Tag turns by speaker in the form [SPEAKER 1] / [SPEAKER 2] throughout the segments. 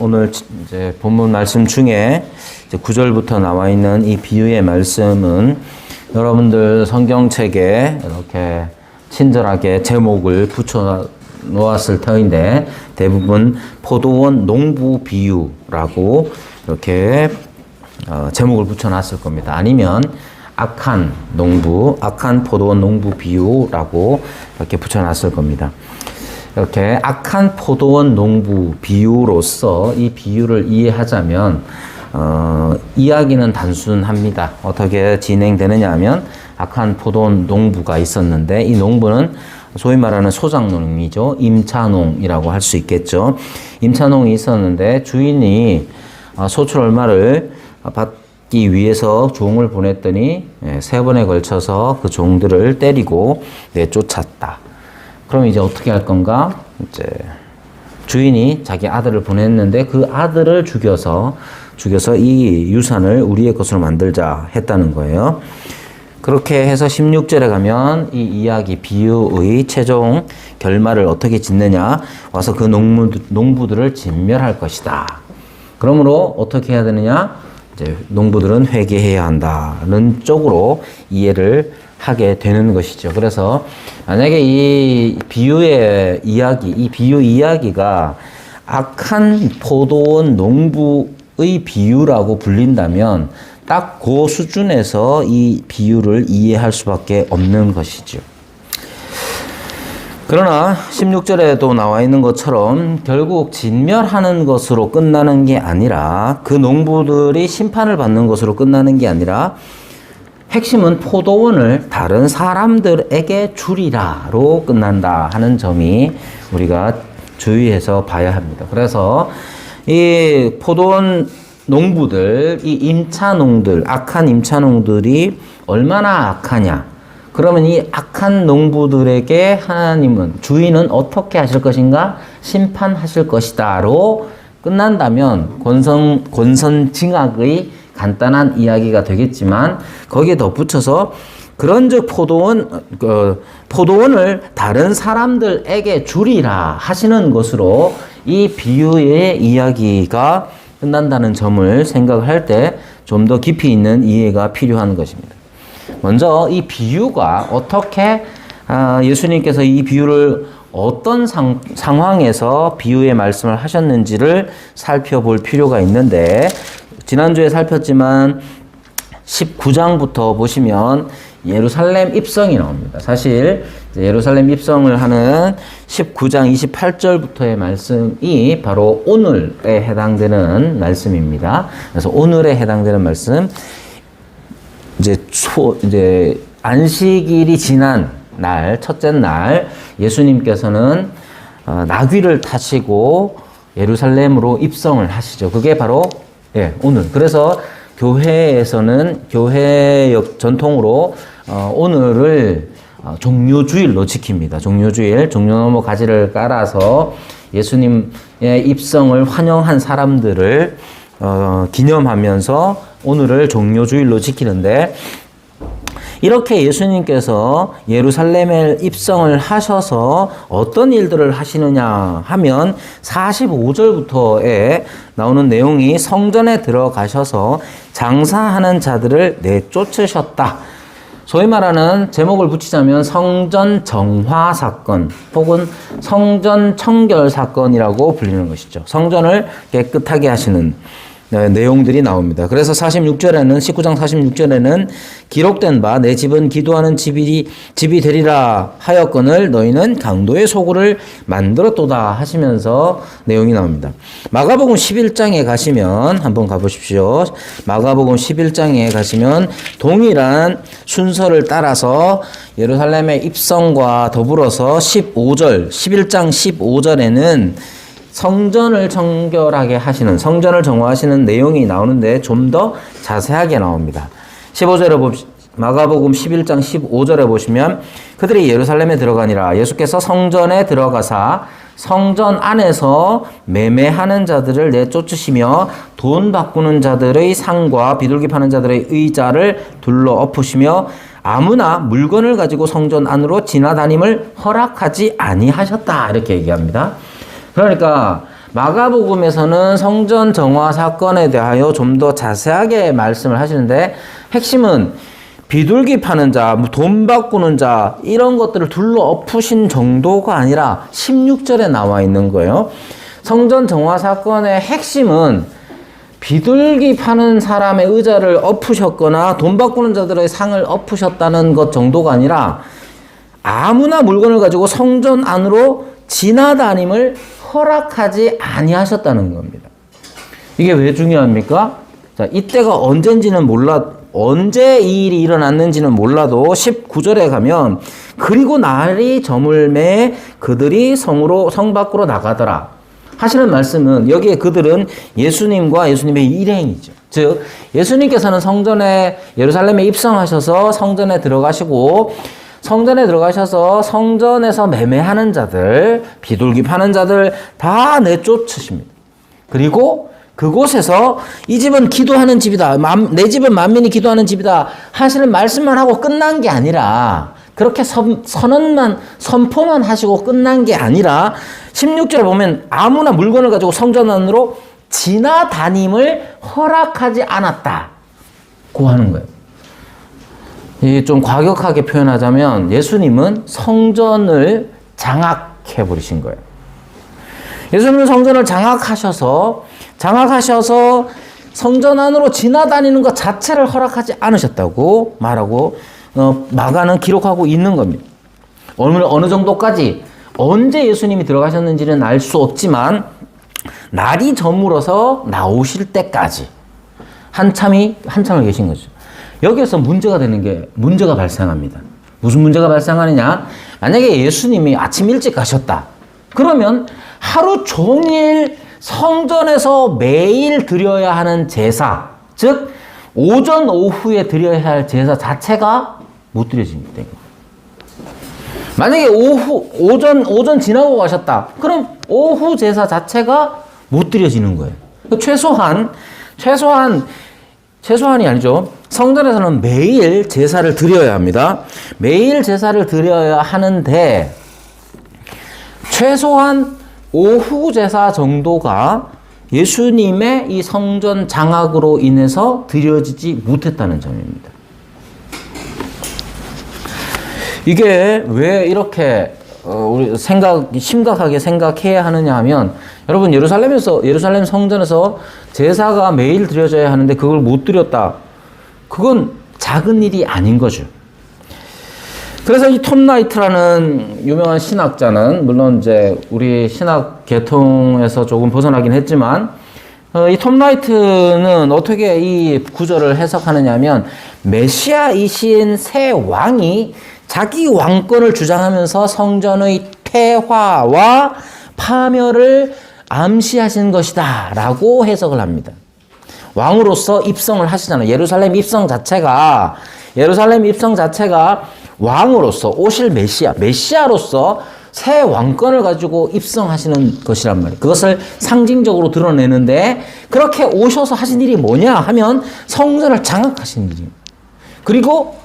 [SPEAKER 1] 오늘 이제 본문 말씀 중에 이제 9절부터 나와 있는 이 비유의 말씀은 여러분들 성경책에 이렇게 친절하게 제목을 붙여 놓았을 터인데 대부분 포도원 농부 비유라고 이렇게 제목을 붙여 놨을 겁니다. 아니면 악한 포도원 농부 비유라고 이렇게 붙여 놨을 겁니다. 이렇게 악한 포도원 농부 비유로서 이 비유를 이해하자면 이야기는 단순합니다. 어떻게 진행되느냐 하면 악한 포도원 농부가 있었는데 이 농부는 소위 말하는 소작농이죠. 임차농이라고 할 수 있겠죠. 임차농이 있었는데 주인이 소출 얼마를 받기 위해서 종을 보냈더니 3번에 걸쳐서 그 종들을 때리고 내쫓았다. 그럼 이제 어떻게 할 건가? 이제 주인이 자기 아들을 보냈는데 그 아들을 죽여서 이 유산을 우리의 것으로 만들자 했다는 거예요. 그렇게 해서 16절에 가면 이 이야기 비유의 최종 결말을 어떻게 짓느냐? 와서 그 농부들을 진멸할 것이다. 그러므로 어떻게 해야 되느냐? 이제 농부들은 회개해야 한다는 쪽으로 이해를 하게 되는 것이죠. 그래서 만약에 이 비유의 이야기, 이 비유 이야기가 악한 포도원 농부의 비유라고 불린다면 딱 그 수준에서 이 비유를 이해할 수밖에 없는 것이죠. 그러나 16절에도 나와 있는 것처럼 결국 진멸하는 것으로 끝나는 게 아니라 그 농부들이 심판을 받는 것으로 끝나는 게 아니라 핵심은 포도원을 다른 사람들에게 주리라로 끝난다 하는 점이 우리가 주의해서 봐야 합니다. 그래서 이 포도원 농부들, 이 임차농들, 악한 임차농들이 얼마나 악하냐. 그러면 이 악한 농부들에게 하나님은, 주인은 어떻게 하실 것인가? 심판하실 것이다로 끝난다면 권선징악의 간단한 이야기가 되겠지만 거기에 덧붙여서 그런즉 포도원을 다른 사람들에게 주리라 하시는 것으로 이 비유의 이야기가 끝난다는 점을 생각할 때 좀 더 깊이 있는 이해가 필요한 것입니다. 먼저 이 비유가 어떻게 예수님께서 이 비유를 어떤 상황에서 비유의 말씀을 하셨는지를 살펴볼 필요가 있는데 지난주에 살폈지만 19장부터 보시면 예루살렘 입성이 나옵니다. 사실 예루살렘 입성을 하는 19장 28절부터의 말씀이 바로 오늘에 해당되는 말씀입니다. 그래서 오늘에 해당되는 말씀, 이제 안식일이 지난 날, 첫째 날, 예수님께서는 나귀를 타시고 예루살렘으로 입성을 하시죠. 그게 바로 오늘. 그래서 교회에서는 교회역 전통으로 오늘을 종료주일로 지킵니다. 종려나무 가지를 깔아서 예수님의 입성을 환영한 사람들을 기념하면서 오늘을 종료주일로 지키는데 이렇게 예수님께서 예루살렘에 입성을 하셔서 어떤 일들을 하시느냐 하면 45절부터에 나오는 내용이 성전에 들어가셔서 장사하는 자들을 내쫓으셨다. 소위 말하는 제목을 붙이자면 성전 정화 사건 혹은 성전 청결 사건이라고 불리는 것이죠. 성전을 깨끗하게 하시는 내용들이 나옵니다. 그래서 19장 46절에는 기록된 바 내 집은 기도하는 집이 되리라 하였거늘 너희는 강도의 소굴을 만들었도다 하시면서 내용이 나옵니다. 마가복음 11장에 가시면 한번 가보십시오. 마가복음 11장에 가시면 동일한 순서를 따라서 예루살렘의 입성과 더불어서 11장 15절에는 성전을 정결하게 하시는, 성전을 정화하시는 내용이 나오는데 좀 더 자세하게 나옵니다. 15절에 마가복음 11장 15절에 보시면 그들이 예루살렘에 들어가니라 예수께서 성전에 들어가사 성전 안에서 매매하는 자들을 내쫓으시며 돈 바꾸는 자들의 상과 비둘기 파는 자들의 의자를 둘러 엎으시며 아무나 물건을 가지고 성전 안으로 지나다님을 허락하지 아니하셨다 이렇게 얘기합니다. 그러니까 마가복음에서는 성전 정화 사건에 대하여 좀 더 자세하게 말씀을 하시는데 핵심은 비둘기 파는 자, 돈 바꾸는 자 이런 것들을 둘러 엎으신 정도가 아니라 16절에 나와 있는 거예요. 성전 정화 사건의 핵심은 비둘기 파는 사람의 의자를 엎으셨거나 돈 바꾸는 자들의 상을 엎으셨다는 것 정도가 아니라 아무나 물건을 가지고 성전 안으로 지나다님을 허락하지 아니하셨다는 겁니다. 이게 왜 중요합니까? 자, 이때가 언젠지는 언제 이 일이 일어났는지는 몰라도 19절에 가면 그리고 날이 저물매 그들이 성 밖으로 나가더라 하시는 말씀은 여기에 그들은 예수님과 예수님의 일행이죠. 즉 예수님께서는 예루살렘에 입성하셔서 성전에 들어가시고 성전에 들어가셔서 성전에서 매매하는 자들, 비둘기 파는 자들 다 내쫓으십니다. 그리고 그곳에서 이 집은 기도하는 집이다. 내 집은 만민이 기도하는 집이다. 하시는 말씀만 하고 끝난 게 아니라 그렇게 선포만 하시고 끝난 게 아니라 16절에 보면 아무나 물건을 가지고 성전 안으로 지나다님을 허락하지 않았다고 하는 거예요. 좀 과격하게 표현하자면 예수님은 성전을 장악해버리신 거예요. 예수님은 성전을 장악하셔서 성전 안으로 지나다니는 것 자체를 허락하지 않으셨다고 말하고 마가는 기록하고 있는 겁니다. 어느 정도까지 언제 예수님이 들어가셨는지는 알 수 없지만 날이 저물어서 나오실 때까지 한참을 계신 거죠. 여기에서 문제가 발생합니다. 무슨 문제가 발생하느냐? 만약에 예수님이 아침 일찍 가셨다. 그러면 하루 종일 성전에서 매일 드려야 하는 제사, 즉 오전 오후에 드려야 할 제사 자체가 못 드려집니다. 만약에 오전 지나고 가셨다. 그럼 오후 제사 자체가 못 드려지는 거예요. 최소한이 아니죠. 성전에서는 매일 제사를 드려야 합니다. 매일 제사를 드려야 하는데 최소한 오후 제사 정도가 예수님의 이 성전 장악으로 인해서 드려지지 못했다는 점입니다. 이게 왜 이렇게 우리 심각하게 생각해야 하느냐 하면 여러분 예루살렘 성전에서 제사가 매일 드려져야 하는데 그걸 못 드렸다. 그건 작은 일이 아닌 거죠. 그래서 이 톰 라이트라는 유명한 신학자는 물론 이제 우리 신학 계통에서 조금 벗어나긴 했지만 이 톰 라이트는 어떻게 이 구절을 해석하느냐 하면 메시아이신 새 왕이 자기 왕권을 주장하면서 성전의 폐화와 파멸을 암시하신 것이다 라고 해석을 합니다. 왕으로서 입성을 하시잖아요. 예루살렘 입성 자체가 왕으로서 오실 메시아로서 새 왕권을 가지고 입성하시는 것이란 말이에요. 그것을 상징적으로 드러내는데 그렇게 오셔서 하신 일이 뭐냐 하면 성전을 장악하신 일입니다. 그리고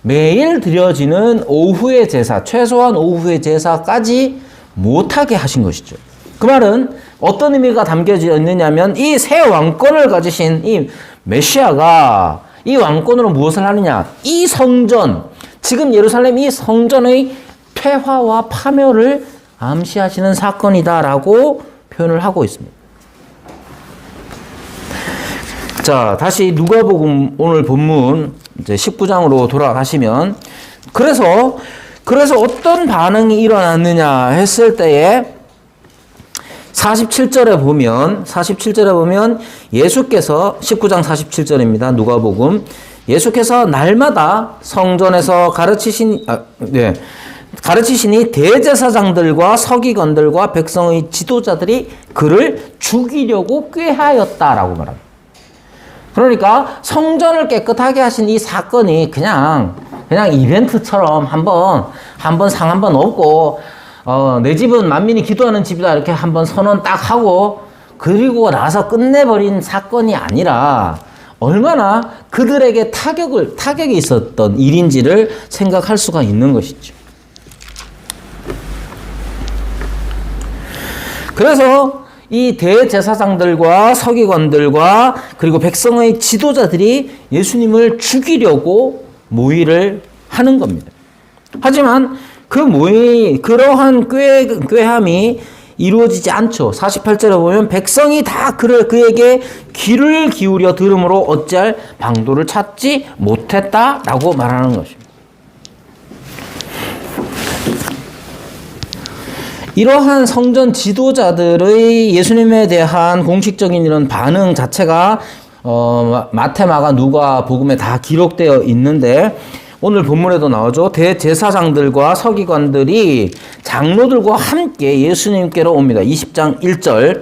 [SPEAKER 1] 매일 드려지는 오후의 제사, 최소한 오후의 제사까지 못하게 하신 것이죠. 그 말은 어떤 의미가 담겨져 있느냐면 이 새 왕권을 가지신 이 메시아가 이 왕권으로 무엇을 하느냐? 이 성전, 지금 예루살렘 이 성전의 폐화와 파멸을 암시하시는 사건이다라고 표현을 하고 있습니다. 자, 다시 누가복음 오늘 본문 이제 19장으로 돌아가시면 그래서 어떤 반응이 일어났느냐 했을 때에 47절에 보면 예수께서 19장 47절입니다. 누가복음 예수께서 날마다 성전에서 가르치시니 대제사장들과 서기관들과 백성의 지도자들이 그를 죽이려고 꾀하였다라고 말합니다. 그러니까 성전을 깨끗하게 하신 이 사건이 그냥 이벤트처럼 한번 상 한번 얻고 내 집은 만민이 기도하는 집이다 이렇게 한번 선언 딱 하고 그리고 나서 끝내버린 사건이 아니라 얼마나 그들에게 타격이 있었던 일인지를 생각할 수가 있는 것이죠. 그래서 이 대제사장들과 서기관들과 그리고 백성의 지도자들이 예수님을 죽이려고 모의를 하는 겁니다. 하지만 그러한 꾀함이 이루어지지 않죠. 48절에 보면 백성이 다 그에게 귀를 기울여 들음으로 어찌할 방도를 찾지 못했다라고 말하는 것입니다. 이러한 성전 지도자들의 예수님에 대한 공식적인 이런 반응 자체가 마태, 마가, 누가 복음에 다 기록되어 있는데 오늘 본문에도 나오죠. 대제사장들과 서기관들이 장로들과 함께 예수님께로 옵니다. 20장 1절.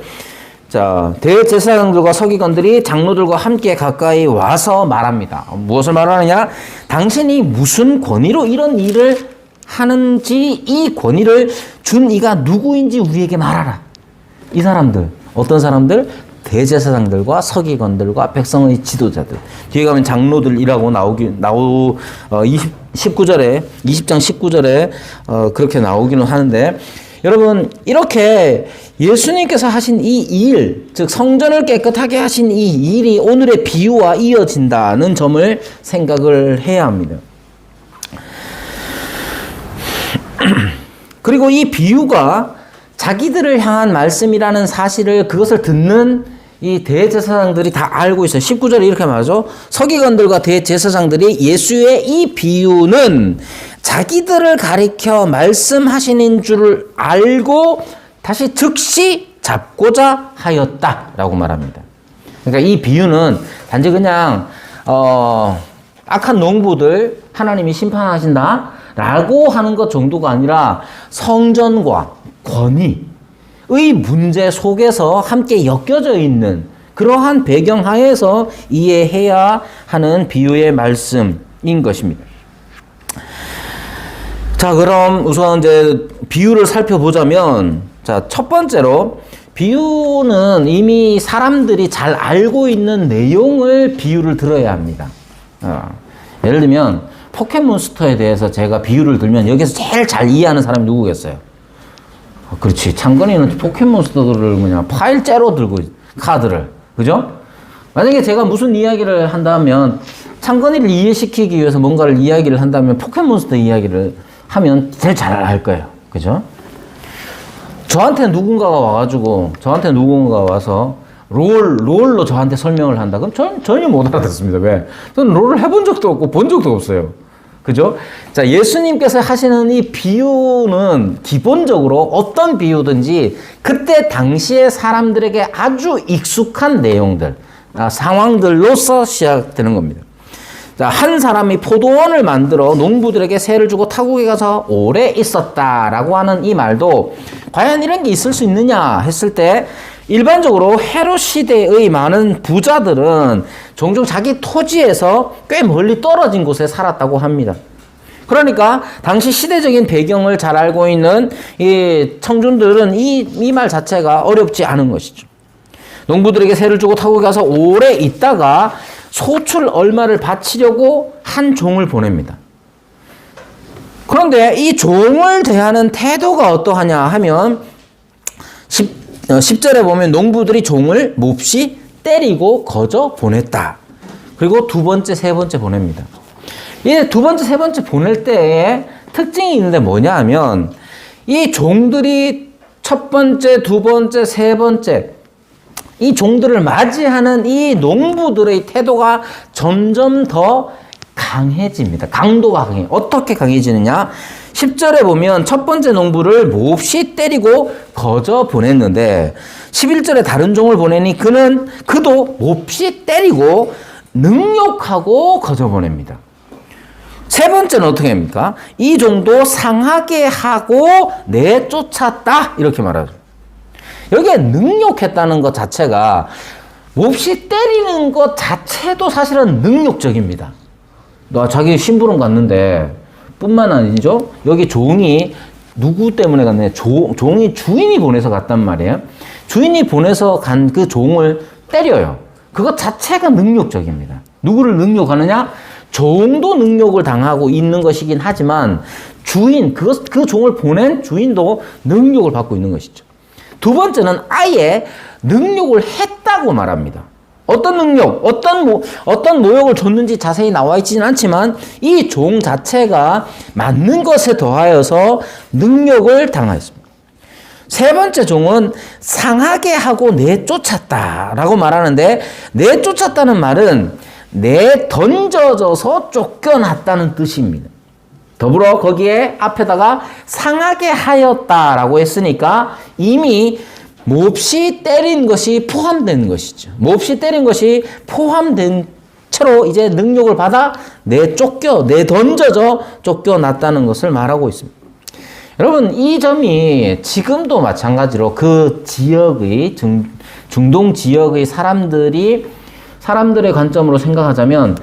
[SPEAKER 1] 자, 대제사장들과 서기관들이 장로들과 함께 가까이 와서 말합니다. 무엇을 말하느냐? 당신이 무슨 권위로 이런 일을 하는지 이 권위를 준 이가 누구인지 우리에게 말하라. 이 사람들, 어떤 사람들? 대제사장들과 서기관들과 백성의 지도자들. 뒤에 가면 장로들이라고 19장 19절에 그렇게 나오기는 하는데, 여러분, 이렇게 예수님께서 하신 이 일, 즉 성전을 깨끗하게 하신 이 일이 오늘의 비유와 이어진다는 점을 생각을 해야 합니다. 그리고 이 비유가 자기들을 향한 말씀이라는 사실을, 그것을 듣는 이 대제사장들이 다 알고 있어요. 19절에 이렇게 말하죠. 서기관들과 대제사장들이 예수의 이 비유는 자기들을 가리켜 말씀하시는 줄을 알고 다시 즉시 잡고자 하였다라고 말합니다. 그러니까 이 비유는 단지 그냥 악한 농부들 하나님이 심판하신다라고 하는 것 정도가 아니라 성전과 권위의 문제 속에서 함께 엮여져 있는 그러한 배경 하에서 이해해야 하는 비유의 말씀인 것입니다. 자, 그럼 우선 이제 비유를 살펴보자면, 자, 첫 번째로 비유는 이미 사람들이 잘 알고 있는 내용을 비유를 들어야 합니다. 예를 들면 포켓몬스터에 대해서 제가 비유를 들면 여기서 제일 잘 이해하는 사람이 누구겠어요? 그렇지. 창건이는 포켓몬스터들을 그냥 파일째로 들고 카드를, 그죠? 만약에 제가 무슨 이야기를 한다면, 창건이를 이해시키기 위해서 뭔가를 이야기를 한다면 포켓몬스터 이야기를 하면 제일 잘 알 거예요. 그죠? 저한테 누군가가 와서 롤로 저한테 설명을 한다. 그럼 저는 전혀 못 알아듣습니다. 왜? 저는 롤을 해본 적도 없고 본 적도 없어요. 그죠? 자, 예수님께서 하시는 이 비유는 기본적으로 어떤 비유든지 그때 당시의 사람들에게 아주 익숙한 내용들, 상황들로서 시작되는 겁니다. 자, 한 사람이 포도원을 만들어 농부들에게 세를 주고 타국에 가서 오래 있었다라고 하는 이 말도 과연 이런 게 있을 수 있느냐 했을 때, 일반적으로 헤롯 시대의 많은 부자들은 종종 자기 토지에서 꽤 멀리 떨어진 곳에 살았다고 합니다. 그러니까 당시 시대적인 배경을 잘 알고 있는 이 청중들은 이 말 자체가 어렵지 않은 것이죠. 농부들에게 세를 주고 타국에 가서 오래 있다가 소출 얼마를 바치려고 한 종을 보냅니다. 그런데 이 종을 대하는 태도가 어떠하냐 하면 10절에 보면 농부들이 종을 몹시 때리고 거저 보냈다. 그리고 두 번째, 세 번째 보냅니다. 이 두 번째, 세 번째 보낼 때에 특징이 있는데 뭐냐 하면, 이 종들이 첫 번째, 두 번째, 세 번째 이 종들을 맞이하는 이 농부들의 태도가 점점 더 강해집니다. 강도가 강해요. 어떻게 강해지느냐? 10절에 보면 첫 번째 농부를 몹시 때리고 거저 보냈는데 11절에 다른 종을 보내니 그도 몹시 때리고 능욕하고 거저 보냅니다. 세 번째는 어떻게 합니까? 이 종도 상하게 하고 내쫓았다 이렇게 말하죠. 여기에 능욕했다는 것 자체가, 몹시 때리는 것 자체도 사실은 능욕적입니다. 자기 심부름 갔는데 뿐만 아니죠. 여기 종이 누구 때문에 갔냐? 종이 주인이 보내서 갔단 말이에요. 주인이 보내서 간 그 종을 때려요. 그것 자체가 능욕적입니다. 누구를 능욕하느냐? 종도 능욕을 당하고 있는 것이긴 하지만 그 종을 보낸 주인도 능욕을 받고 있는 것이죠. 두 번째는 아예 능욕을 했다고 말합니다. 어떤 능력, 어떤 모욕을 줬는지 자세히 나와 있지는 않지만 이 종 자체가 맞는 것에 더하여서 능력을 당하였습니다. 세 번째 종은 상하게 하고 내쫓았다라고 말하는데, 내쫓았다는 말은 내던져져서 쫓겨났다는 뜻입니다. 더불어 거기에 앞에다가 상하게 하였다라고 했으니까 이미 몹시 때린 것이 포함된 것이죠. 몹시 때린 것이 포함된 채로 이제 능력을 받아 내던져져 쫓겨났다는 것을 말하고 있습니다. 여러분, 이 점이 지금도 마찬가지로 그 지역의 중동 지역의 사람들의 관점으로 생각하자면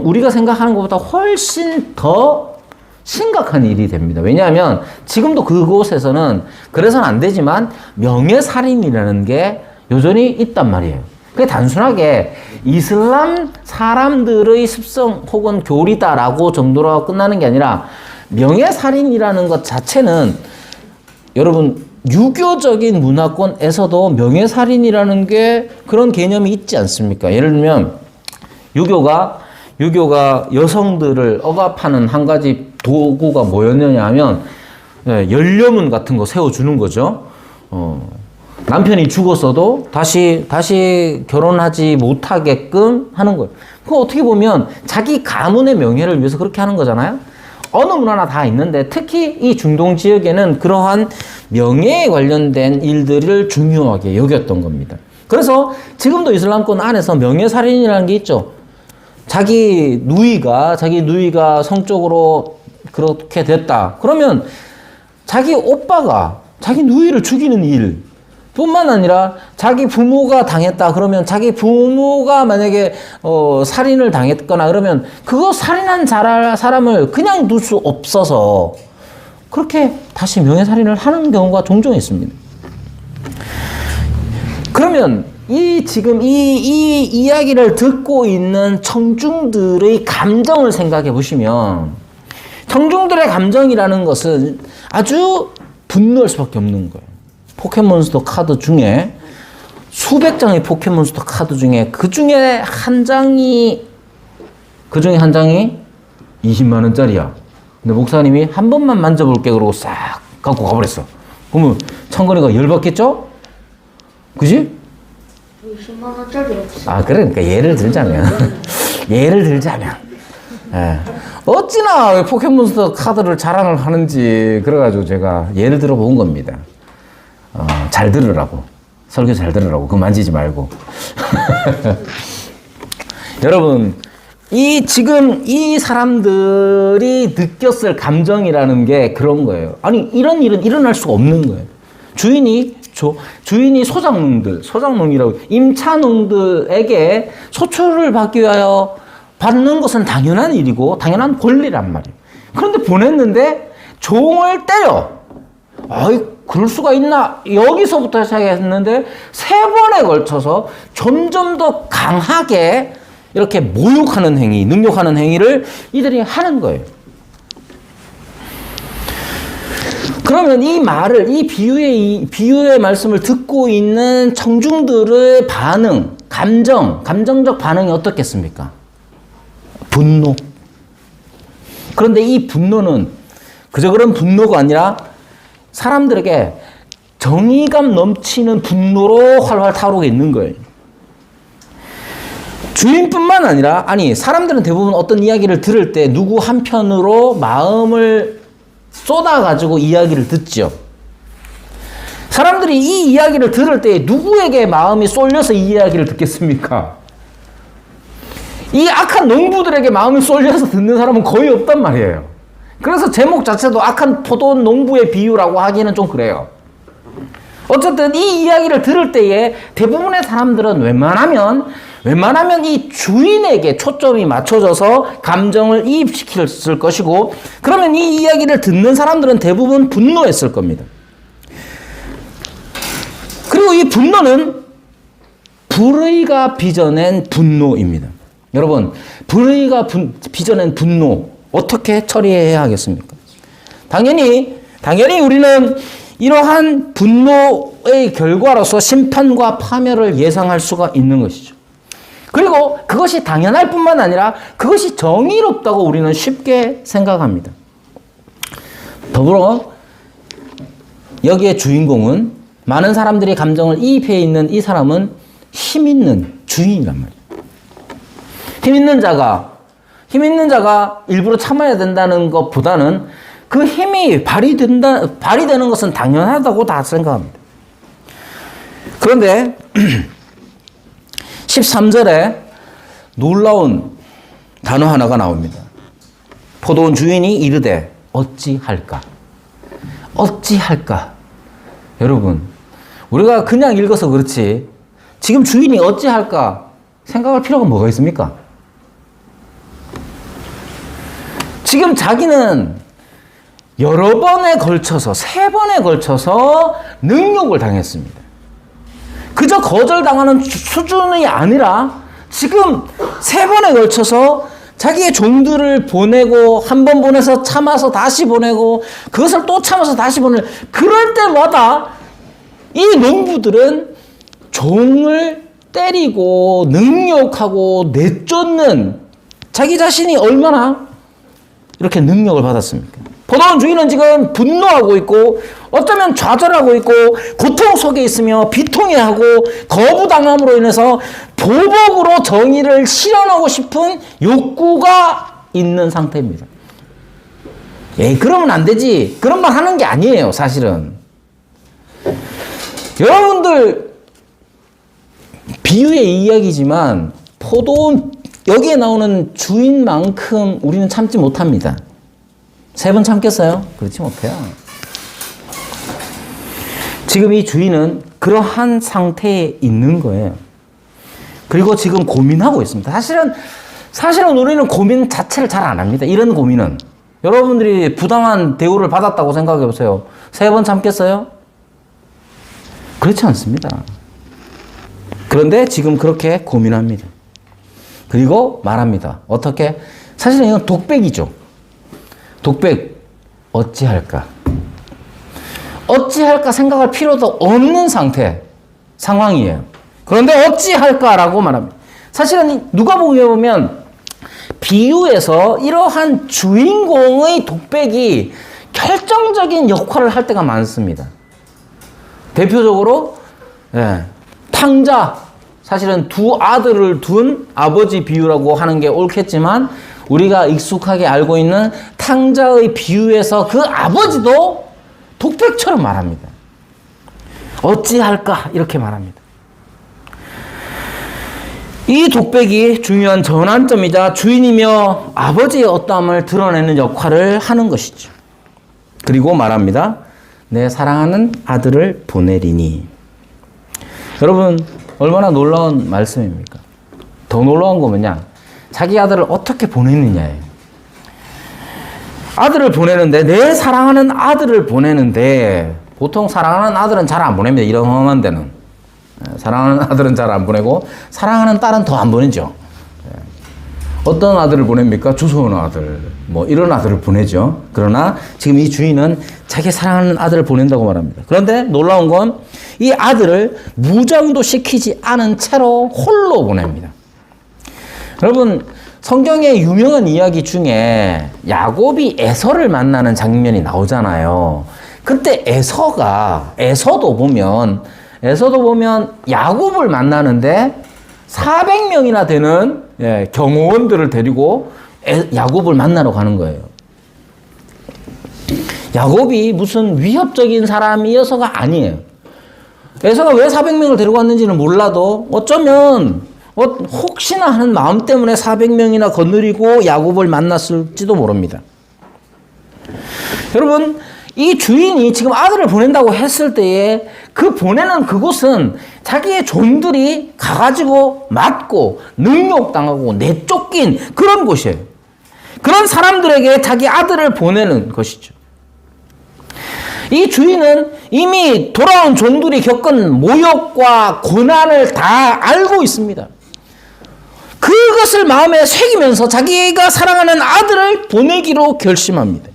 [SPEAKER 1] 우리가 생각하는 것보다 훨씬 더 심각한 일이 됩니다. 왜냐하면 지금도 그곳에서는 그래서는 안 되지만 명예살인이라는 게 여전히 있단 말이에요. 그게 단순하게 이슬람 사람들의 습성 혹은 교리다라고 정도로 끝나는 게 아니라, 명예살인이라는 것 자체는 여러분 유교적인 문화권에서도 명예살인이라는 게 그런 개념이 있지 않습니까? 예를 들면 유교가 여성들을 억압하는 한 가지 도구가 뭐였느냐 하면 열려문 같은 거 세워주는 거죠. 남편이 죽었어도 다시 결혼하지 못하게끔 하는 거예요. 그거 어떻게 보면 자기 가문의 명예를 위해서 그렇게 하는 거잖아요. 어느 문화나 다 있는데 특히 이 중동 지역에는 그러한 명예에 관련된 일들을 중요하게 여겼던 겁니다. 그래서 지금도 이슬람권 안에서 명예살인이라는 게 있죠. 자기 누이가 성적으로 그렇게 됐다. 그러면 자기 오빠가 자기 누이를 죽이는 일 뿐만 아니라 자기 부모가 당했다. 그러면 자기 부모가 만약에 살인을 당했거나 그러면 그거 살인한 사람을 그냥 둘 수 없어서 그렇게 다시 명예살인을 하는 경우가 종종 있습니다. 그러면 지금 이 이야기를 듣고 있는 청중들의 감정을 생각해 보시면, 청중들의 감정이라는 것은 아주 분노할 수밖에 없는 거예요. 포켓몬스터 카드 중에 수백 장의 포켓몬스터 카드 중에 그 중에 한 장이 20만 원짜리야. 근데 목사님이 한 번만 만져볼게 그러고 싹 갖고 가버렸어. 그러면 청근이가 열받겠죠? 그지?
[SPEAKER 2] 20만 원짜리 없어.
[SPEAKER 1] 아, 그러니까 예를 들자면 어찌나 포켓몬스터 카드를 자랑을 하는지 그래가지고 제가 예를 들어 본 겁니다. 잘 들으라고. 설교 잘 들으라고. 그거 만지지 말고. 여러분, 지금 이 사람들이 느꼈을 감정이라는 게 그런 거예요. 아니, 이런 일은 일어날 수가 없는 거예요. 주인이 소작농이라고, 임차농들에게 소출을 받기 위하여 받는 것은 당연한 일이고, 당연한 권리란 말이에요. 그런데 보냈는데, 종을 때려. 아이, 그럴 수가 있나? 여기서부터 시작했는데, 3번에 걸쳐서 점점 더 강하게 이렇게 모욕하는 행위, 능욕하는 행위를 이들이 하는 거예요. 그러면 이 비유의 말씀을 듣고 있는 청중들의 반응, 감정적 반응이 어떻겠습니까? 분노. 그런데 이 분노는 그저 그런 분노가 아니라 사람들에게 정의감 넘치는 분노로 활활 타오르고 있는 거예요. 주인뿐만 아니라, 사람들은 대부분 어떤 이야기를 들을 때 누구 한편으로 마음을 쏟아가지고 이야기를 듣죠. 사람들이 이 이야기를 들을 때 누구에게 마음이 쏠려서 이 이야기를 듣겠습니까? 이 악한 농부들에게 마음이 쏠려서 듣는 사람은 거의 없단 말이에요. 그래서 제목 자체도 악한 포도 농부의 비유라고 하기는 좀 그래요. 어쨌든 이 이야기를 들을 때에 대부분의 사람들은 웬만하면 이 주인에게 초점이 맞춰져서 감정을 이입시켰을 것이고, 그러면 이 이야기를 듣는 사람들은 대부분 분노했을 겁니다. 그리고 이 분노는 불의가 빚어낸 분노입니다. 여러분, 불의가 빚어낸 분노 어떻게 처리해야 하겠습니까? 당연히 우리는 이러한 분노의 결과로서 심판과 파멸을 예상할 수가 있는 것이죠. 그리고 그것이 당연할 뿐만 아니라 그것이 정의롭다고 우리는 쉽게 생각합니다. 더불어 여기에 주인공은 많은 사람들이 감정을 이입해 있는 이 사람은 힘 있는 주인이란 말이에요. 힘 있는 자가 일부러 참아야 된다는 것보다는 그 힘이 발휘되는 것은 당연하다고 다 생각합니다. 그런데 13절에 놀라운 단어 하나가 나옵니다. 포도원 주인이 이르되 어찌할까? 어찌할까? 여러분, 우리가 그냥 읽어서 그렇지 지금 주인이 어찌할까 생각할 필요가 뭐가 있습니까? 지금 자기는 여러 번에 걸쳐서 3번에 걸쳐서 능욕을 당했습니다. 그저 거절당하는 수준이 아니라 지금 3번에 걸쳐서 자기의 종들을 보내고 한 번 보내서 참아서 다시 보내고 그것을 또 참아서 다시 보내고 그럴 때마다 이 농부들은 종을 때리고 능욕하고 내쫓는 자기 자신이 얼마나 이렇게 능력을 받았습니까? 포도원 주인은 지금 분노하고 있고 어쩌면 좌절하고 있고 고통 속에 있으며 비통해하고 거부당함으로 인해서 보복으로 정의를 실현하고 싶은 욕구가 있는 상태입니다. 그러면 안 되지. 그런 말 하는 게 아니에요, 사실은. 여러분들 비유의 이야기지만 포도원 여기에 나오는 주인만큼 우리는 참지 못합니다. 3번 참겠어요? 그렇지 못해요. 지금 이 주인은 그러한 상태에 있는 거예요. 그리고 지금 고민하고 있습니다. 사실은 우리는 고민 자체를 잘 안 합니다. 이런 고민은. 여러분들이 부당한 대우를 받았다고 생각해 보세요. 3번 참겠어요? 그렇지 않습니다. 그런데 지금 그렇게 고민합니다. 그리고 말합니다. 어떻게? 사실은 이건 독백이죠. 독백, 어찌할까? 어찌할까 생각할 필요도 없는 상황이에요. 그런데 어찌할까라고 말합니다. 사실은 누가복음에 보면 비유에서 이러한 주인공의 독백이 결정적인 역할을 할 때가 많습니다. 대표적으로 탕자, 사실은 2 아들을 둔 아버지 비유라고 하는 게 옳겠지만 우리가 익숙하게 알고 있는 탕자의 비유에서 그 아버지도 독백처럼 말합니다. 어찌할까? 이렇게 말합니다. 이 독백이 중요한 전환점이자 주인이며 아버지의 어떠함을 드러내는 역할을 하는 것이죠. 그리고 말합니다. 내 사랑하는 아들을 보내리니. 여러분, 얼마나 놀라운 말씀입니까? 더 놀라운 거 뭐냐? 자기 아들을 어떻게 보내느냐예요. 아들을 보내는데, 내 사랑하는 아들을 보내는데, 보통 사랑하는 아들은 잘 안 보냅니다. 이런 험한 데는. 사랑하는 아들은 잘 안 보내고, 사랑하는 딸은 더 안 보내죠. 어떤 아들을 보냅니까? 주소오는 아들. 이런 아들을 보내죠. 그러나 지금 이 주인은 자기 사랑하는 아들을 보낸다고 말합니다. 그런데 놀라운 건 이 아들을 무장도 시키지 않은 채로 홀로 보냅니다. 여러분, 성경의 유명한 이야기 중에 야곱이 에서를 만나는 장면이 나오잖아요. 그때 에서도 보면 야곱을 만나는데 400명이나 되는 경호원들을 데리고 야곱을 만나러 가는 거예요. 야곱이 무슨 위협적인 사람이어서가 아니에요. 에서가 왜 400명을 데리고 왔는지는 몰라도 어쩌면 혹시나 하는 마음 때문에 400명이나 거느리고 야곱을 만났을지도 모릅니다. 여러분, 이 주인이 지금 아들을 보낸다고 했을 때에 그 보내는 그곳은 자기의 종들이 가가지고 맞고 능욕당하고 내쫓긴 그런 곳이에요. 그런 사람들에게 자기 아들을 보내는 것이죠. 이 주인은 이미 돌아온 종들이 겪은 모욕과 고난을 다 알고 있습니다. 그것을 마음에 새기면서 자기가 사랑하는 아들을 보내기로 결심합니다.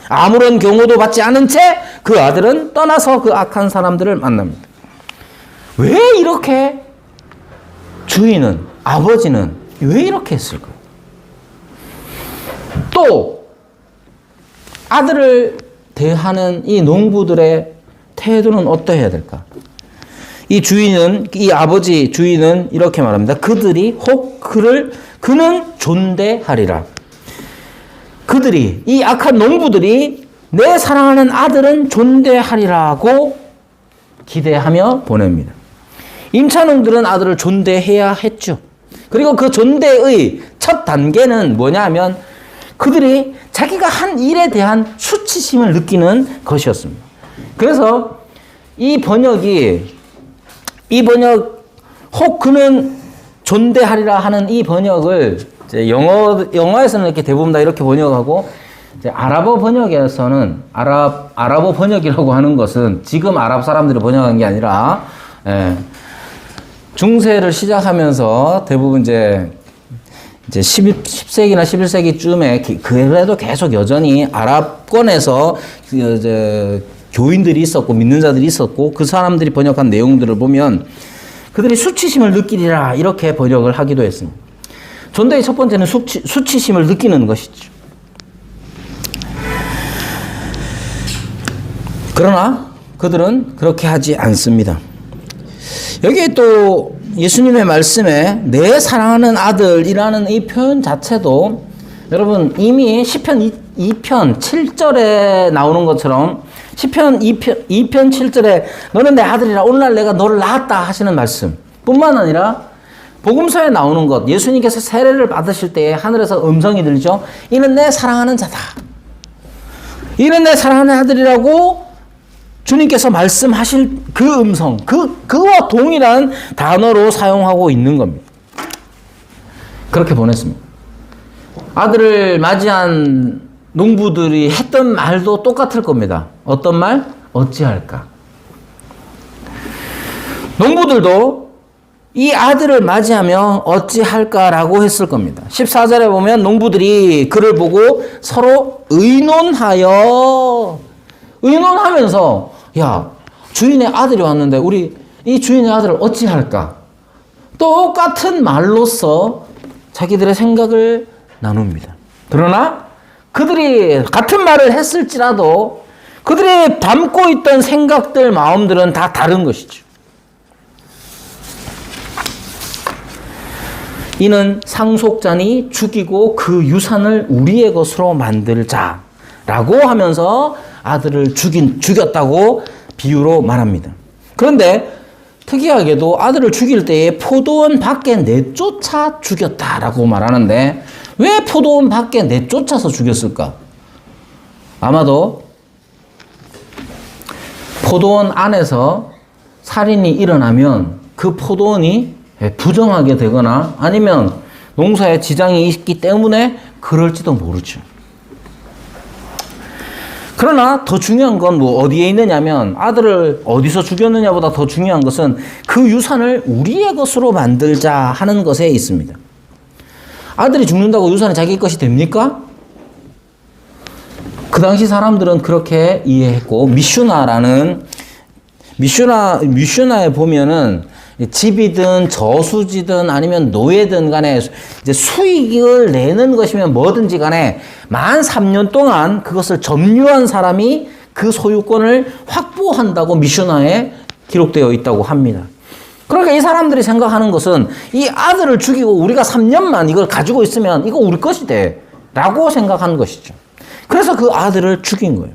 [SPEAKER 1] 아무런 경호도 받지 않은 채 그 아들은 떠나서 그 악한 사람들을 만납니다. 왜 이렇게 주인은, 아버지는 왜 이렇게 했을까요? 또 아들을 대하는 이 농부들의 태도는 어떠해야 될까? 이 주인은, 이 아버지 주인은 이렇게 말합니다. 그들이 혹 그는 존대하리라. 그들이, 이 악한 농부들이 내 사랑하는 아들은 존대하리라고 기대하며 보냅니다. 임찬웅들은 아들을 존대해야 했죠. 그리고 그 존대의 첫 단계는 뭐냐면 그들이 자기가 한 일에 대한 수치심을 느끼는 것이었습니다. 그래서 이 번역 혹 그는 존대하리라 하는 이 번역을 이제 영어에서는 이렇게 대부분 다 이렇게 번역하고 이제 아랍어 번역에서는 아랍어 번역이라고 하는 것은 지금 아랍 사람들이 번역한 게 아니라 중세를 시작하면서 대부분 이제 10세기나 11세기쯤에 그래도 계속 여전히 아랍권에서 이제 교인들이 있었고 믿는 자들이 있었고 그 사람들이 번역한 내용들을 보면 그들이 수치심을 느끼리라 이렇게 번역을 하기도 했습니다. 존대의 첫 번째는 수치심을 느끼는 것이죠. 그러나 그들은 그렇게 하지 않습니다. 여기에 또 예수님의 말씀에 내 사랑하는 아들이라는 이 표현 자체도 여러분 이미 시편 2편 7절에 나오는 것처럼 시편 2편 7절에 너는 내 아들이라 오늘날 내가 너를 낳았다 하시는 말씀 뿐만 아니라 복음서에 나오는 것 예수님께서 세례를 받으실 때에 하늘에서 음성이 들리죠. 이는 내 사랑하는 자다. 이는 내 사랑하는 아들이라고 주님께서 말씀하실 그 음성, 그와 동일한 단어로 사용하고 있는 겁니다. 그렇게 보냈습니다. 아들을 맞이한 농부들이 했던 말도 똑같을 겁니다. 어떤 말? 어찌할까? 농부들도 이 아들을 맞이하며 어찌할까라고 했을 겁니다. 14절에 보면 농부들이 그를 보고 서로 의논하면서 야, 주인의 아들이 왔는데 우리 이 주인의 아들을 어찌할까? 똑같은 말로써 자기들의 생각을 나눕니다. 그러나 그들이 같은 말을 했을지라도 그들이 담고 있던 생각들, 마음들은 다 다른 것이죠. 이는 상속자니 죽이고 그 유산을 우리의 것으로 만들자라고 하면서 아들을 죽였다고 비유로 말합니다. 그런데 특이하게도 아들을 죽일 때에 포도원 밖에 내쫓아 죽였다라고 말하는데 왜 포도원 밖에 내쫓아서 죽였을까? 아마도 포도원 안에서 살인이 일어나면 그 포도원이 부정하게 되거나 아니면 농사에 지장이 있기 때문에 그럴지도 모르죠. 그러나 더 중요한 건 뭐 어디에 있느냐면 아들을 어디서 죽였느냐보다 더 중요한 것은 그 유산을 우리의 것으로 만들자 하는 것에 있습니다. 아들이 죽는다고 유산이 자기 것이 됩니까? 그 당시 사람들은 그렇게 이해했고 미슈나에 보면은 집이든 저수지든 아니면 노예든 간에 이제 수익을 내는 것이면 뭐든지 간에 만 3년 동안 그것을 점유한 사람이 그 소유권을 확보한다고 미슈나에 기록되어 있다고 합니다. 그러니까 이 사람들이 생각하는 것은 이 아들을 죽이고 우리가 3년만 이걸 가지고 있으면 이거 우리 것이 돼 라고 생각한 것이죠. 그래서 그 아들을 죽인 거예요.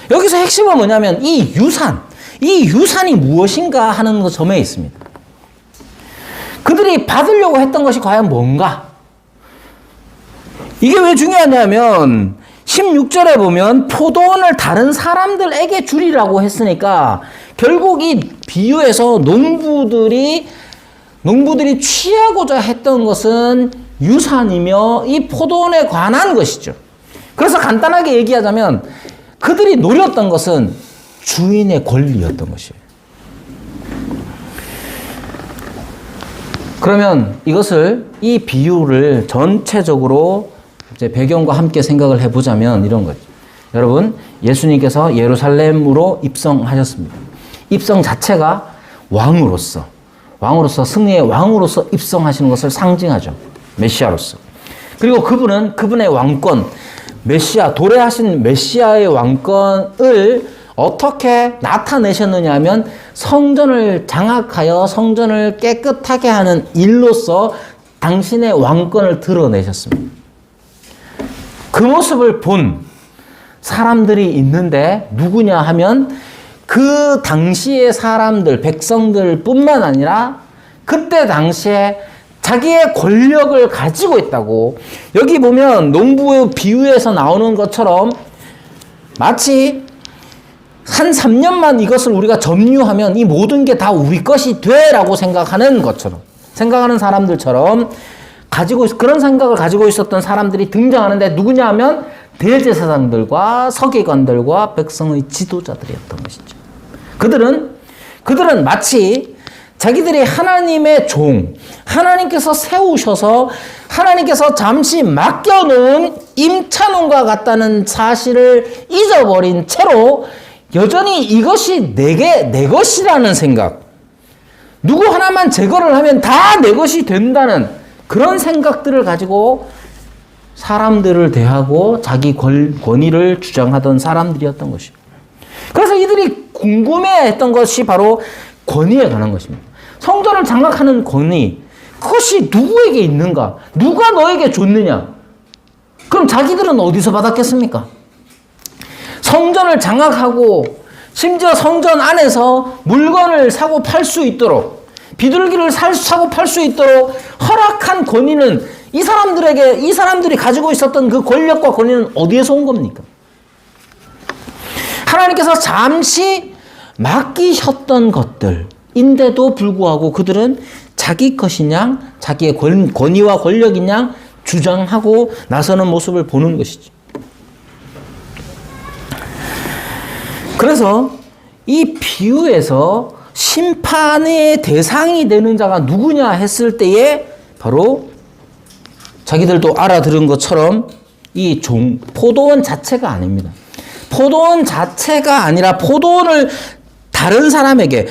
[SPEAKER 1] 여기서 핵심은 뭐냐면 이 유산이 무엇인가 하는 점에 있습니다. 그들이 받으려고 했던 것이 과연 뭔가? 이게 왜 중요하냐면 16절에 보면 포도원을 다른 사람들에게 주리라고 했으니까 결국 이 비유에서 농부들이 취하고자 했던 것은 유산이며 이 포도원에 관한 것이죠. 그래서 간단하게 얘기하자면 그들이 노렸던 것은 주인의 권리였던 것이에요. 그러면 이 비유를 전체적으로 이제 배경과 함께 생각을 해보자면 이런 거죠. 여러분, 예수님께서 예루살렘으로 입성하셨습니다. 입성 자체가 왕으로서 승리의 왕으로서 입성하시는 것을 상징하죠. 메시아로서. 그리고 그분의 왕권, 도래하신 메시아의 왕권을 어떻게 나타내셨느냐 하면 성전을 장악하여 성전을 깨끗하게 하는 일로서 당신의 왕권을 드러내셨습니다. 그 모습을 본 사람들이 있는데 누구냐 하면 그 당시의 사람들, 백성들 뿐만 아니라 그때 당시에 자기의 권력을 가지고 있다고. 여기 보면 농부의 비유에서 나오는 것처럼 마치 한 3년만 이것을 우리가 점유하면 이 모든 게 다 우리 것이 돼라고 생각하는 것처럼, 생각하는 사람들처럼 그런 생각을 가지고 있었던 사람들이 등장하는데 누구냐 하면 대제사장들과 서기관들과 백성의 지도자들이었던 것이죠. 그들은 마치 자기들이 하나님의 종, 하나님께서 세우셔서 하나님께서 잠시 맡겨놓은 임찬원과 같다는 사실을 잊어버린 채로 여전히 이것이 내 것이라는 생각, 누구 하나만 제거를 하면 다 내 것이 된다는 그런 생각들을 가지고 사람들을 대하고 자기 권위를 주장하던 사람들이었던 것이죠. 그래서 이들이 궁금해했던 것이 바로 권위에 관한 것입니다. 성전을 장악하는 권위, 그것이 누구에게 있는가? 누가 너에게 줬느냐? 그럼 자기들은 어디서 받았겠습니까? 성전을 장악하고 심지어 성전 안에서 물건을 사고 팔 수 있도록, 비둘기를 사고 팔 수 있도록 허락한 권위는 이 사람들이 가지고 있었던 그 권력과 권위는 어디에서 온 겁니까? 하나님께서 잠시 맡기셨던 것들인데도 불구하고 그들은 자기 것이냐, 자기의 권위와 권력이냐 주장하고 나서는 모습을 보는 것이죠. 그래서 이 비유에서 심판의 대상이 되는 자가 누구냐 했을 때에 바로 자기들도 알아들은 것처럼 이 포도원 자체가 아닙니다. 포도원 자체가 아니라 포도원을 다른 사람에게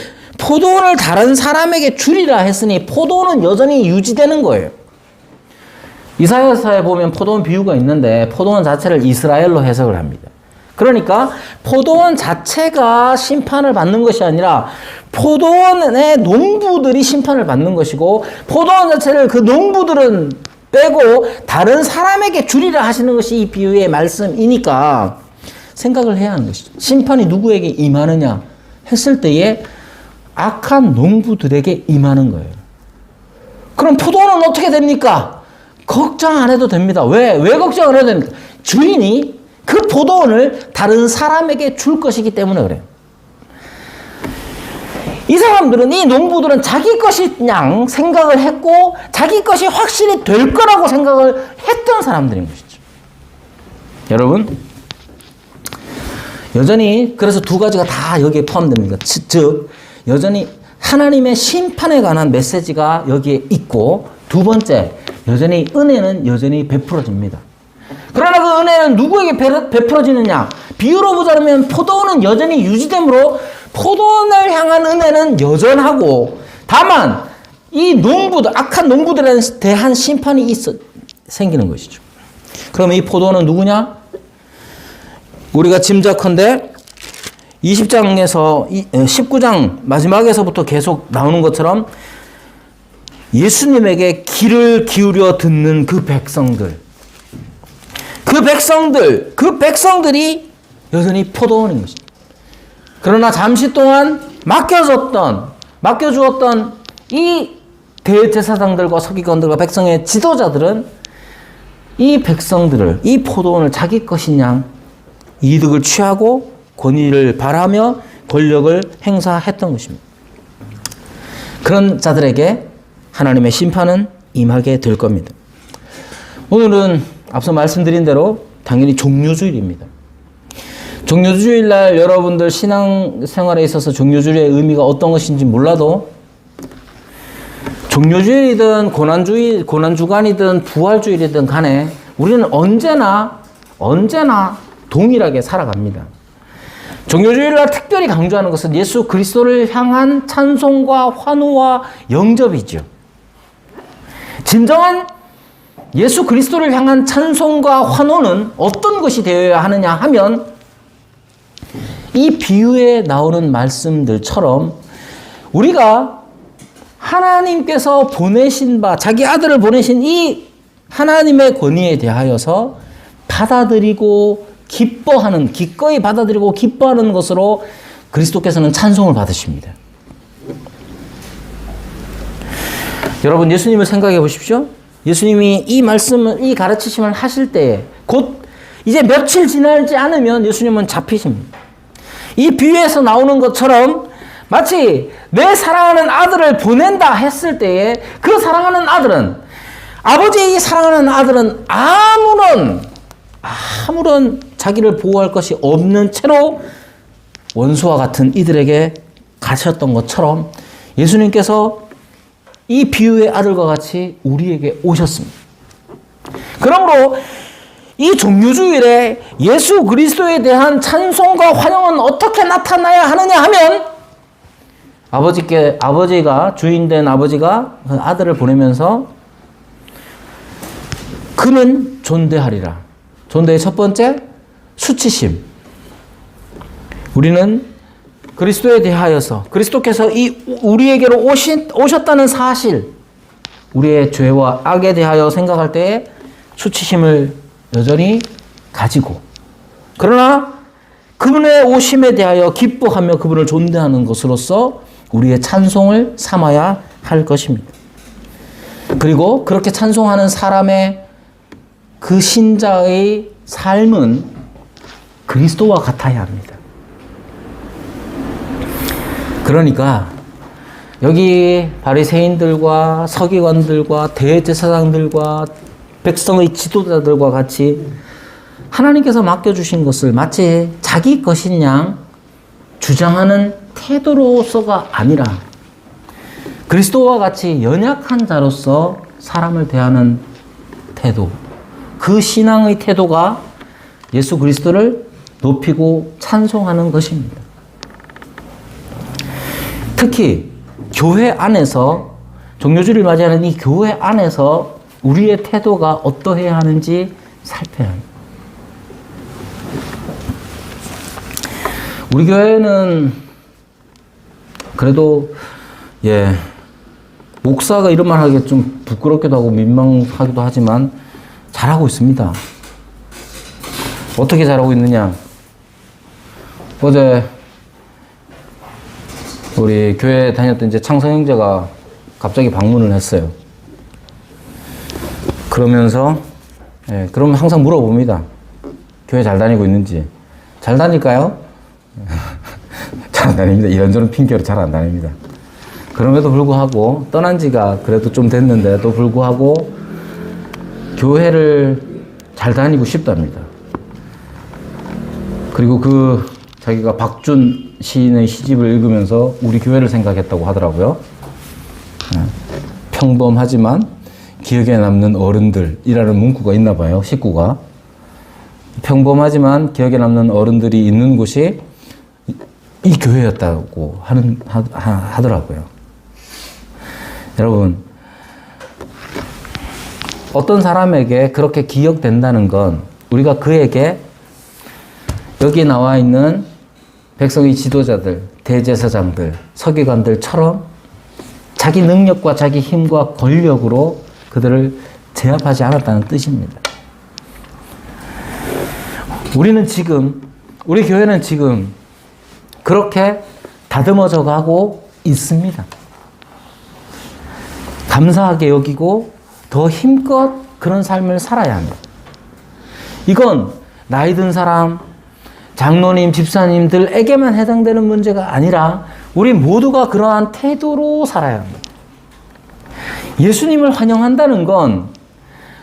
[SPEAKER 1] 주리라 했으니 포도원은 여전히 유지되는 거예요. 이사야서에 보면 포도원 비유가 있는데 포도원 자체를 이스라엘로 해석을 합니다. 그러니까 포도원 자체가 심판을 받는 것이 아니라 포도원의 농부들이 심판을 받는 것이고, 포도원 자체를 그 농부들은 빼고 다른 사람에게 주리라 하시는 것이 이 비유의 말씀이니까 생각을 해야 하는 것이죠. 심판이 누구에게 임하느냐 했을 때에 악한 농부들에게 임하는 거예요. 그럼 포도원은 어떻게 됩니까? 걱정 안 해도 됩니다. 왜 걱정 안 해도 됩니까? 주인이 그 포도원을 다른 사람에게 줄 것이기 때문에 그래요. 이 사람들은, 이 농부들은 자기 것이 그냥 생각을 했고 자기 것이 확실히 될 거라고 생각을 했던 사람들인 것이죠. 여러분, 여전히 그래서 두 가지가 다 여기에 포함됩니다. 즉 여전히 하나님의 심판에 관한 메시지가 여기에 있고, 두 번째, 여전히 은혜는 여전히 베풀어집니다. 그러나 그 은혜는 누구에게 베풀어지느냐? 비유로 보자면 포도원은 여전히 유지되므로 포도원을 향한 은혜는 여전하고, 다만 이 농부들, 악한 농부들에 대한 심판이 생기는 것이죠. 그럼 이 포도원은 누구냐? 우리가 짐작컨대 20장에서 19장 마지막에서부터 계속 나오는 것처럼 예수님에게 귀를 기울여 듣는 그 백성들이 여전히 포도원인 것입니다. 그러나 잠시 동안 맡겨주었던 이 대제사장들과 서기관들과 백성의 지도자들은 이 백성들을, 이 포도원을 자기 것인 양 이득을 취하고 권위를 바라며 권력을 행사했던 것입니다. 그런 자들에게 하나님의 심판은 임하게 될 겁니다. 오늘은 앞서 말씀드린 대로 당연히 종료주일입니다. 종료주일날 여러분들 신앙생활에 있어서 종료주일의 의미가 어떤 것인지 몰라도 종료주일이든 고난주간이든 부활주일이든 간에 우리는 언제나 동일하게 살아갑니다. 종교주의가 특별히 강조하는 것은 예수 그리스도를 향한 찬송과 환호와 영접이죠. 진정한 예수 그리스도를 향한 찬송과 환호는 어떤 것이 되어야 하느냐 하면 이 비유에 나오는 말씀들처럼 우리가 하나님께서 보내신 바, 자기 아들을 보내신 이 하나님의 권위에 대하여서 받아들이고 기뻐하는, 기꺼이 받아들이고 기뻐하는 것으로 그리스도께서는 찬송을 받으십니다. 여러분, 예수님을 생각해 보십시오. 예수님이 이 말씀을, 이 가르치심을 하실 때에 곧 이제 며칠 지나지 않으면 예수님은 잡히십니다. 이 비유에서 나오는 것처럼 마치 내 사랑하는 아들을 보낸다 했을 때에 그 사랑하는 아들은, 아버지의 사랑하는 아들은 아무런 자기를 보호할 것이 없는 채로 원수와 같은 이들에게 가셨던 것처럼 예수님께서 이 비유의 아들과 같이 우리에게 오셨습니다. 그러므로 이 종료주일에 예수 그리스도에 대한 찬송과 환영은 어떻게 나타나야 하느냐 하면 아버지가 주인된 아버지가 그 아들을 보내면서 그는 존대하리라. 존대의 첫 번째, 수치심. 우리는 그리스도에 대하여서 그리스도께서 우리에게로 오셨다는 사실, 우리의 죄와 악에 대하여 생각할 때에 수치심을 여전히 가지고, 그러나 그분의 오심에 대하여 기뻐하며 그분을 존대하는 것으로서 우리의 찬송을 삼아야 할 것입니다. 그리고 그렇게 찬송하는 사람의 그 신자의 삶은 그리스도와 같아야 합니다. 그러니까 여기 바리새인들과 서기관들과 대제사장들과 백성의 지도자들과 같이 하나님께서 맡겨주신 것을 마치 자기 것인 양 주장하는 태도로서가 아니라 그리스도와 같이 연약한 자로서 사람을 대하는 태도, 그 신앙의 태도가 예수 그리스도를 높이고 찬송하는 것입니다. 특히 교회 안에서, 종료주일을 맞이하는 이 교회 안에서 우리의 태도가 어떠해야 하는지 살펴야 합니다. 우리 교회는 그래도 목사가 이런 말 하기가 좀 부끄럽기도 하고 민망하기도 하지만 잘하고 있습니다. 어떻게 잘하고 있느냐? 어제 우리 교회 다녔던 이제 창성 형제가 갑자기 방문을 했어요. 그러면서 그러면 항상 물어봅니다. 교회 잘 다니고 있는지. 잘 다닐까요? 잘 안 다닙니다. 이런저런 핑계로 잘 안 다닙니다. 그럼에도 불구하고 떠난 지가 그래도 좀 됐는데도 불구하고 교회를 잘 다니고 싶답니다. 그리고 자기가 박준 시인의 시집을 읽으면서 우리 교회를 생각했다고 하더라고요. 평범하지만 기억에 남는 어른들이라는 문구가 있나 봐요. 식구가. 평범하지만 기억에 남는 어른들이 있는 곳이 이 교회였다고 하더라고요. 여러분, 어떤 사람에게 그렇게 기억된다는 건 우리가 그에게 여기 나와 있는 백성의 지도자들, 대제사장들, 서기관들처럼 자기 능력과 자기 힘과 권력으로 그들을 제압하지 않았다는 뜻입니다. 우리 교회는 지금 그렇게 다듬어져 가고 있습니다. 감사하게 여기고 더 힘껏 그런 삶을 살아야 합니다. 이건 나이 든 사람, 장로님, 집사님들에게만 해당되는 문제가 아니라 우리 모두가 그러한 태도로 살아야 합니다. 예수님을 환영한다는 건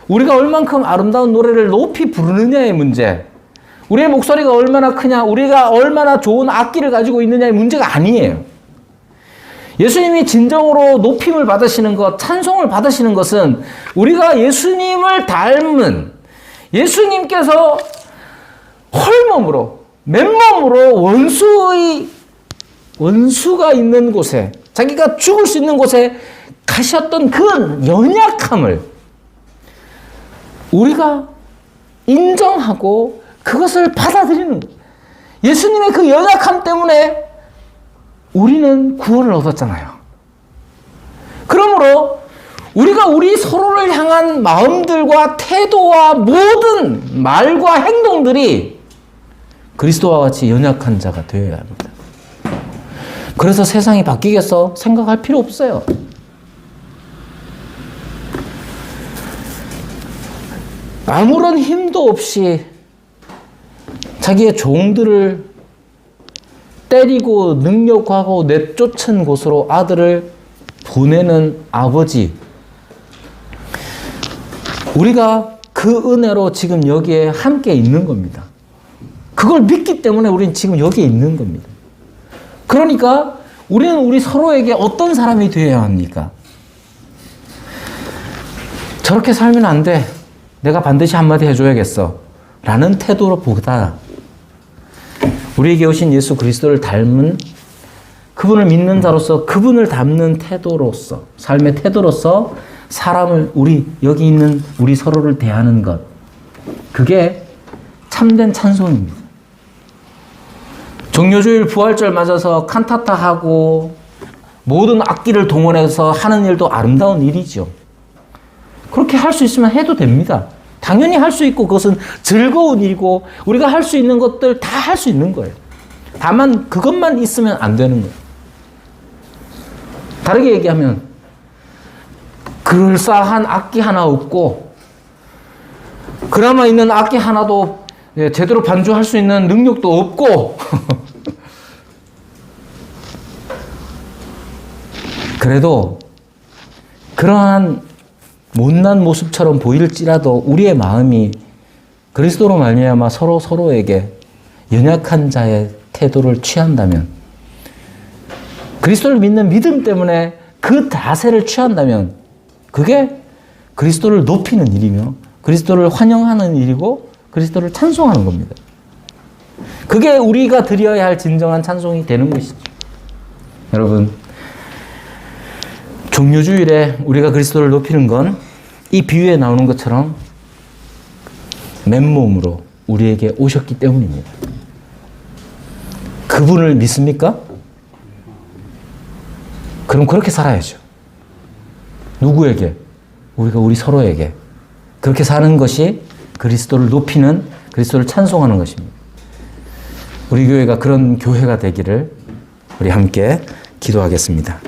[SPEAKER 1] 우리가 얼만큼 아름다운 노래를 높이 부르느냐의 문제, 우리의 목소리가 얼마나 크냐, 우리가 얼마나 좋은 악기를 가지고 있느냐의 문제가 아니에요. 예수님이 진정으로 높임을 받으시는 것, 찬송을 받으시는 것은 우리가 예수님을 닮은, 예수님께서 홀몸으로, 맨몸으로 원수가 있는 곳에, 자기가 죽을 수 있는 곳에 가셨던 그 연약함을 우리가 인정하고 그것을 받아들이는 거예요. 예수님의 그 연약함 때문에 우리는 구원을 얻었잖아요. 그러므로 우리가 우리 서로를 향한 마음들과 태도와 모든 말과 행동들이 그리스도와 같이 연약한 자가 되어야 합니다. 그래서 세상이 바뀌겠어? 생각할 필요 없어요. 아무런 힘도 없이 자기의 종들을 때리고 능욕하고 내쫓은 곳으로 아들을 보내는 아버지. 우리가 그 은혜로 지금 여기에 함께 있는 겁니다. 그걸 믿기 때문에 우리는 지금 여기에 있는 겁니다. 그러니까 우리는 우리 서로에게 어떤 사람이 되어야 합니까? 저렇게 살면 안 돼. 내가 반드시 한마디 해줘야겠어. 라는 태도로 보다 우리에게 오신 예수 그리스도를 닮은 그분을 믿는 자로서 그분을 닮는 태도로서 삶의 태도로서 사람을 여기 있는 우리 서로를 대하는 것, 그게 참된 찬송입니다. 종료주일 부활절 맞아서 칸타타하고 모든 악기를 동원해서 하는 일도 아름다운 일이죠. 그렇게 할 수 있으면 해도 됩니다. 당연히 할 수 있고 그것은 즐거운 일이고 우리가 할 수 있는 것들 다 할 수 있는 거예요. 다만 그것만 있으면 안 되는 거예요. 다르게 얘기하면 그럴싸한 악기 하나 없고 그나마 있는 악기 하나도 제대로 반주할 수 있는 능력도 없고 그래도 그러한 못난 모습처럼 보일지라도 우리의 마음이 그리스도로 말미암아 서로에게 연약한 자의 태도를 취한다면, 그리스도를 믿는 믿음 때문에 그 자세를 취한다면 그게 그리스도를 높이는 일이며 그리스도를 환영하는 일이고 그리스도를 찬송하는 겁니다. 그게 우리가 드려야 할 진정한 찬송이 되는 것이죠. 여러분, 종료주일에 우리가 그리스도를 높이는 건 이 비유에 나오는 것처럼 맨몸으로 우리에게 오셨기 때문입니다. 그분을 믿습니까? 그럼 그렇게 살아야죠. 누구에게? 우리가 우리 서로에게. 그렇게 사는 것이 그리스도를 높이는, 그리스도를 찬송하는 것입니다. 우리 교회가 그런 교회가 되기를 우리 함께 기도하겠습니다.